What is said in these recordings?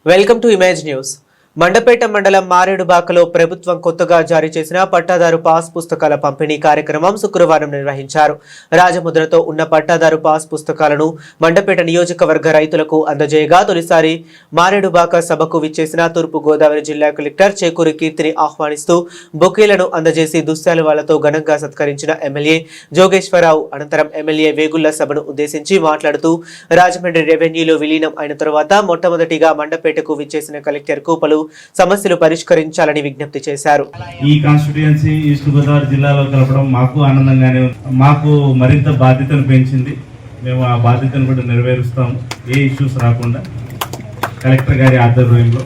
Welcome to Image News. Mandapeta మండలం మారేడుబాకలో ప్రభుత్వం కొత్తగా జారీ చేసిన పట్టాదారు పాస్ పుస్తకాల పంపిణీ కార్యక్రమం శుక్రవారం నిర్వహించారు. రాజముద్రతో ఉన్న పట్టాదారు పాస్ పుస్తకాలను మండపేట నియోజకవర్గ రైతులకు అందజేయగా తొలిసారి మారేడుబాక సభకు విచ్చేసిన తూర్పు గోదావరి జిల్లా కలెక్టర్ చేకూరి కీర్తిని ఆహ్వానిస్తూ బొకేలను అందజేసి దుశ్శాలువాలతో ఘనంగా సత్కరించిన ఎమ్మెల్యే జోగేశ్వరరావు అనంతరం ఎమ్మెల్యే వేగుళ్ల సభను ఉద్దేశించి మాట్లాడుతూ రాజమండ్రి రెవెన్యూలో విలీనం అయిన తర్వాత మొట్టమొదటిగా మండపేటకు విచ్చేసిన కలెక్టర్ కు పలు సమస్యలు పరిష్కరించాలని విజ్ఞప్తి చేశారు. ఈ కాన్స్టిట్యుయెన్సీ ఈస్ట్ గోదావరి జిల్లాలో కలపడం మాకు ఆనందంగానే మాకు మరింత బాధ్యతను పెంచింది. మేము ఆ బాధ్యతను కూడా నెరవేరుస్తాము, ఏ ఇష్యూస్ రాకుండా కలెక్టర్ గారి ఆధ్వర్యంలో.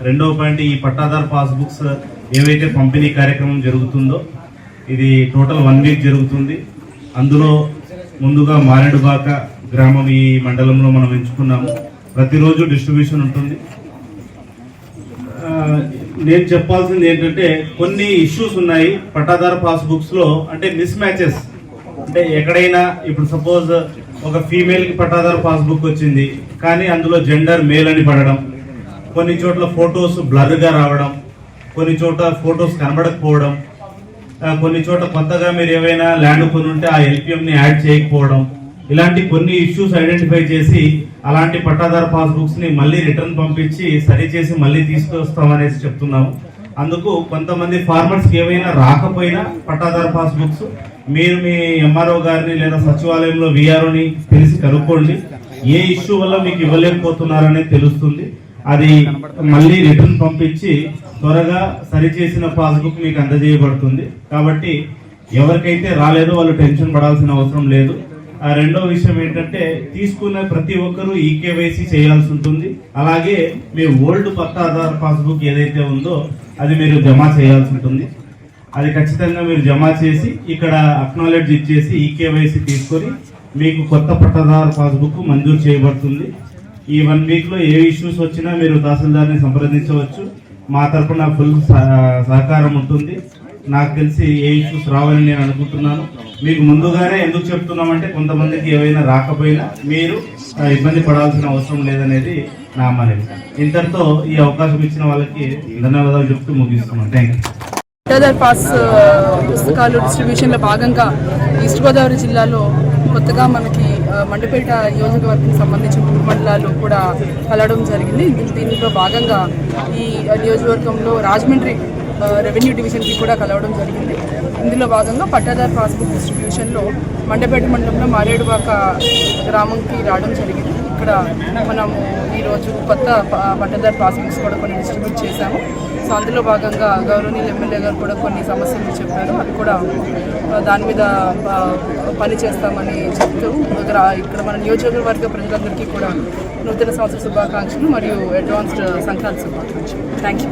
రెండవ పాయింట్, ఈ పట్టాదారు పాస్బుక్స్ ఏవైతే పంపిణీ కార్యక్రమం జరుగుతుందో ఇది టోటల్ 1 వీక్ జరుగుతుంది. అందులో ముందుగా మారేడుబాక గ్రామం ఈ మండలంలో మనం ఎంచుకున్నాము. ప్రతిరోజు డిస్ట్రిబ్యూషన్ ఉంటుంది. నేను చెప్పాల్సింది ఏంటంటే కొన్ని ఇష్యూస్ ఉన్నాయి పట్టాదారు పాస్బుక్స్ లో, అంటే మిస్ మ్యాచెస్. అంటే ఎక్కడైనా ఇప్పుడు సపోజ్ ఒక ఫీమేల్ కి పట్టాదారు పాస్బుక్ వచ్చింది కానీ అందులో జెండర్ మేల్ అని పడడం, కొన్ని చోట్ల ఫొటోస్ బ్లర్ గా రావడం, కొన్ని చోట్ల ఫొటోస్ కనబడకపోవడం, కొన్ని చోట్ల కొత్తగా మీరు ఏవైనా ల్యాండ్ కొని ఉంటే ఆ ఎల్పిఎం ని యాడ్ చేయకపోవడం, ఇలాంటి కొన్ని ఇష్యూస్ ఐడెంటిఫై చేసి అలాంటి పట్టాదారు పాస్బుక్స్ ని మళ్ళీ రిటర్న్ పంపించి సరి చేసి మళ్ళీ తీసుకొస్తామనేసి చెప్తున్నాము. అందుకు కొంతమంది ఫార్మర్స్ కి ఏవైనా రాకపోయినా పట్టాదారు పాస్బుక్స్ మీరు మీ ఎంఆర్ఓ గారిని లేదా సచివాలయంలో విఆర్ఓని తెలిసి కనుక్కోండి. ఏ ఇష్యూ వల్ల మీకు ఇవ్వలేకపోతున్నారనేది తెలుస్తుంది. అది మళ్ళీ రిటర్న్ పంపించి త్వరగా సరిచేసిన పాస్బుక్ మీకు అందజేయబడుతుంది. కాబట్టి ఎవరికైతే రాలేదో వాళ్ళు టెన్షన్ పడాల్సిన అవసరం లేదు. రెండో విషయం ఏంటంటే, తీసుకున్న ప్రతి ఒక్కరూ ఈకేవైసీ చేయాల్సి ఉంటుంది. అలాగే మీ ఓల్డ్ పట్టాదారు పాస్బుక్ ఏదైతే ఉందో అది మీరు జమ చేయాల్సి ఉంటుంది. అది ఖచ్చితంగా మీరు జమ చేసి ఇక్కడ అక్నాలెడ్జ్ ఇచ్చేసి ఈకేవైసీ తీసుకొని మీకు కొత్త పట్టాదారు పాస్బుక్ మంజూరు చేయబడుతుంది. ఈ 1 వీక్ లో ఏ ఇష్యూస్ వచ్చినా మీరు తహసీల్దార్ని సంప్రదించవచ్చు. మా తరఫున ఫుల్ సహకారం ఉంటుంది. నాకు తెలిసి ఏ ఇష్యూస్ రావాలని నేను అనుకుంటున్నాను. మీకు ముందుగానే ఎందుకు చెప్తున్నామంటే, కొంతమందికి ఏవైనా రాకపోయినా మీరు ఇబ్బంది పడాల్సిన అవసరం లేదనేది నా మనవి. ఇంతటితో ఈ అవకాశం ఇచ్చిన వాళ్ళకి ధన్యవాదాలు చెప్తూ ముగిస్తున్నాను. Thank you. పట్టాదారు పాస్ పుస్తకాలు డిస్ట్రిబ్యూషన్లో భాగంగా ఈస్ట్ గోదావరి జిల్లాలో కొత్తగా మనకి మండపేట నియోజకవర్గం సంబంధించిన 3 మండలాలు కూడా కలవడం జరిగింది. దీనిలో భాగంగా ఈ నియోజకవర్గంలో రాజమండ్రి రెవెన్యూ డివిజన్కి కూడా కలవడం జరిగింది. ఇందులో భాగంగా పట్టాదారు పాస్బుక్ డిస్ట్రిబ్యూషన్లో మండపేట మండలంలో మారేడుబాక గ్రామంకి రావడం జరిగింది. ఇక్కడ మనము ఈరోజు కొత్త పట్టాదారు పాస్బుక్స్ కూడా కొన్ని డిస్ట్రిబ్యూట్ చేశాము. సో అందులో భాగంగా గౌరవనీయులు ఎమ్మెల్యే గారు కూడా కొన్ని సమస్యలు చెప్పారు. అది కూడా దాని మీద పని చేస్తామని చెప్తూ ఇక్కడ మన నియోజకవర్గ ప్రజలందరికీ కూడా నూతన సంవత్సర శుభాకాంక్షలు మరియు అడ్వాన్స్డ్ సంక్రాంతి శుభాకాంక్షలు. Thank you.